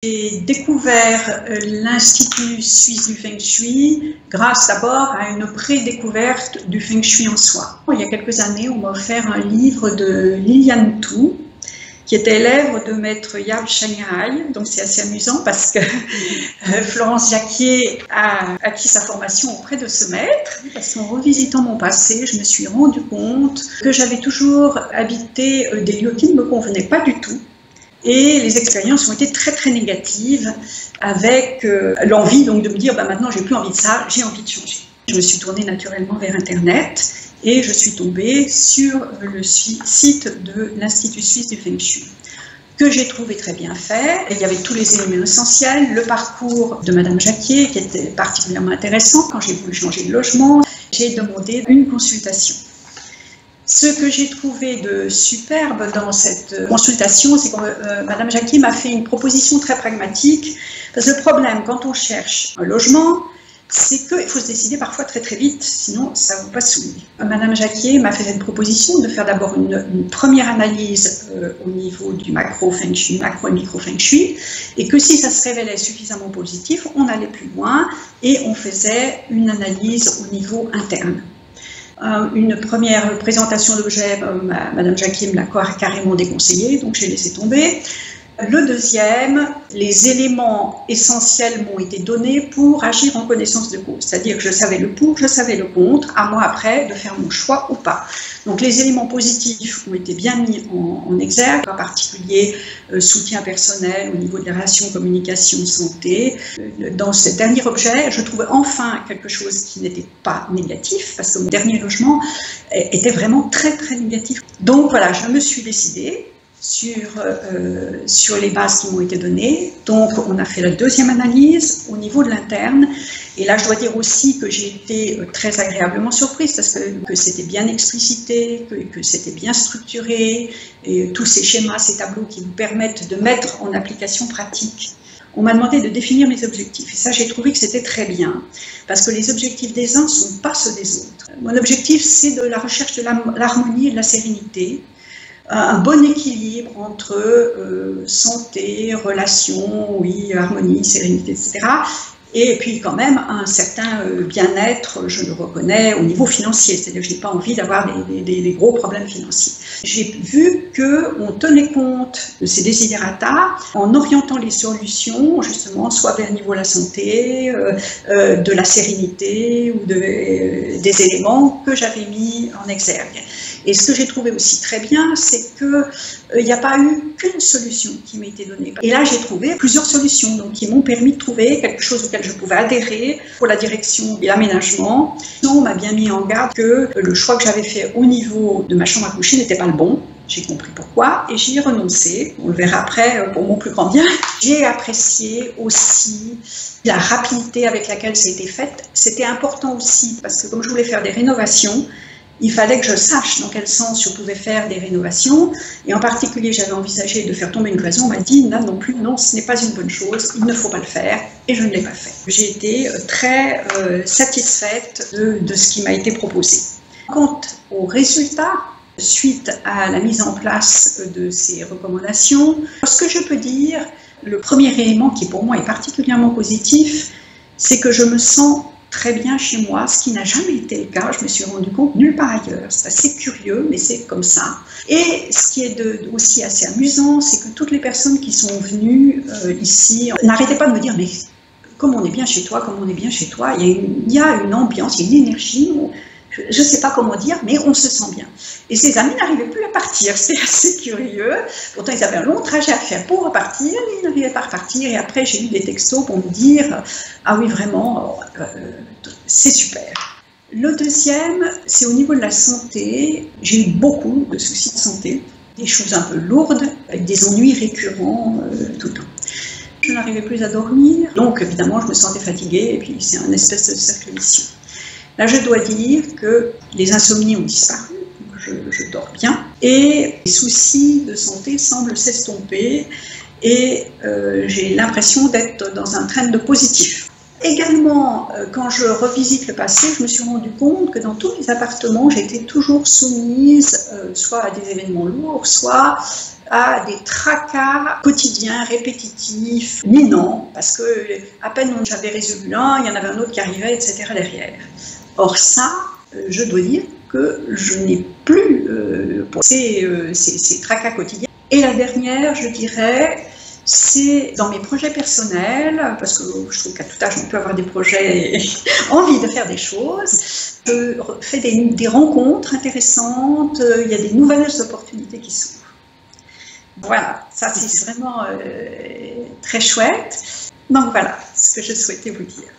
J'ai découvert l'Institut suisse du Feng Shui grâce d'abord à une prédécouverte du Feng Shui en soi. Il y a quelques années, on m'a offert un livre de Liliane Thu, qui était l'œuvre de maître Yab Shanghai. Donc c'est assez amusant parce que Florence Jacquier a acquis sa formation auprès de ce maître. Parce qu'en revisitant mon passé, je me suis rendu compte que j'avais toujours habité des lieux qui ne me convenaient pas du tout. Et les expériences ont été très très négatives, avec l'envie donc de me dire maintenant j'ai plus envie de ça, j'ai envie de changer. Je me suis tournée naturellement vers Internet et je suis tombée sur le site de l'Institut suisse du Feng Shui, que j'ai trouvé très bien fait. Il y avait tous les éléments essentiels, le parcours de Madame Jacquier qui était particulièrement intéressant. Quand j'ai voulu changer de logement, j'ai demandé une consultation. Ce que j'ai trouvé de superbe dans cette consultation, c'est que Madame Jacquier m'a fait une proposition très pragmatique. Parce que le problème, quand on cherche un logement, c'est qu'il faut se décider parfois très très vite, sinon ça ne vous passe sous le nez. Madame Jacquier m'a fait cette proposition de faire d'abord une première analyse au niveau du macro Feng Shui, macro et micro Feng Shui, et que si ça se révélait suffisamment positif, on allait plus loin et on faisait une analyse au niveau interne. Une première présentation d'objet, Madame Jacquier me l'a carrément déconseillé, donc j'ai laissé tomber. Le deuxième, les éléments essentiels m'ont été donnés pour agir en connaissance de cause. C'est-à-dire que je savais le pour, je savais le contre, à moi après de faire mon choix ou pas. Donc les éléments positifs ont été bien mis en exergue, en particulier soutien personnel au niveau des relations, communication, santé. Dans ce dernier objet, je trouvais enfin quelque chose qui n'était pas négatif, parce que mon dernier logement était vraiment très très négatif. Donc voilà, je me suis décidée sur les bases qui m'ont été données. Donc on a fait la deuxième analyse au niveau de l'interne, et là je dois dire aussi que j'ai été très agréablement surprise parce que c'était bien explicité, que c'était bien structuré, et tous ces schémas, ces tableaux qui vous permettent de mettre en application pratique. On m'a demandé de définir mes objectifs, et ça j'ai trouvé que c'était très bien, parce que les objectifs des uns ne sont pas ceux des autres. Mon objectif, c'est de la recherche de l'harmonie et de la sérénité, un bon équilibre entre santé, relations, oui, harmonie, sérénité, etc. Et puis quand même un certain bien-être, je le reconnais, au niveau financier. C'est-à-dire que je n'ai pas envie d'avoir des gros problèmes financiers. J'ai vu qu'on tenait compte de ces desiderata en orientant les solutions, justement, soit vers le niveau de la santé, de la sérénité ou des éléments que j'avais mis en exergue. Et ce que j'ai trouvé aussi très bien, c'est qu'il n'y a pas eu qu'une solution qui m'a été donnée. Et là, j'ai trouvé plusieurs solutions donc, qui m'ont permis de trouver quelque chose auquel je pouvais adhérer pour la direction et l'aménagement. On m'a bien mis en garde que le choix que j'avais fait au niveau de ma chambre à coucher n'était pas le bon. J'ai compris pourquoi et j'y ai renoncé. On le verra après pour mon plus grand bien. J'ai apprécié aussi la rapidité avec laquelle ça a été fait. C'était important aussi parce que comme je voulais faire des rénovations, il fallait que je sache dans quel sens je pouvais faire des rénovations. Et en particulier, j'avais envisagé de faire tomber une cloison. On m'a dit, là non plus, non, ce n'est pas une bonne chose, il ne faut pas le faire. Et je ne l'ai pas fait. J'ai été très satisfaite de ce qui m'a été proposé. Quant aux résultats, suite à la mise en place de ces recommandations, ce que je peux dire, le premier élément qui pour moi est particulièrement positif, c'est que je me sens très bien chez moi, ce qui n'a jamais été le cas, je me suis rendu compte nulle part ailleurs. C'est assez curieux, mais c'est comme ça. Et ce qui est aussi assez amusant, c'est que toutes les personnes qui sont venues ici n'arrêtaient pas de me dire « mais comme on est bien chez toi, comme on est bien chez toi, il y a une ambiance, il y a une énergie, je ne sais pas comment dire, mais on se sent bien. » Et ces amis n'arrivaient plus à partir, c'était assez curieux. Pourtant, ils avaient un long trajet à faire pour repartir, ils n'arrivaient pas à repartir. Et après, j'ai eu des textos pour me dire « ah oui, vraiment, c'est super ». Le deuxième, c'est au niveau de la santé. J'ai eu beaucoup de soucis de santé, des choses un peu lourdes, avec des ennuis récurrents tout le temps. Je n'arrivais plus à dormir, donc évidemment, je me sentais fatiguée, et puis c'est un espèce de cercle vicieux. Là, je dois dire que les insomnies ont disparu, je dors bien, et les soucis de santé semblent s'estomper, et j'ai l'impression d'être dans un train de positif. Également, quand je revisite le passé, je me suis rendu compte que dans tous les appartements, j'étais toujours soumise soit à des événements lourds, soit à des tracas quotidiens, répétitifs, minants, parce que à peine j'avais résolu l'un, il y en avait un autre qui arrivait, etc. derrière. Or ça, je dois dire que je n'ai plus pour ces tracas quotidiens. Et la dernière, je dirais, c'est dans mes projets personnels, parce que je trouve qu'à tout âge, on peut avoir des projets, envie de faire des choses. Je fais des rencontres intéressantes, il y a des nouvelles opportunités qui s'ouvrent. Voilà, ça c'est vraiment très chouette. Donc voilà ce que je souhaitais vous dire.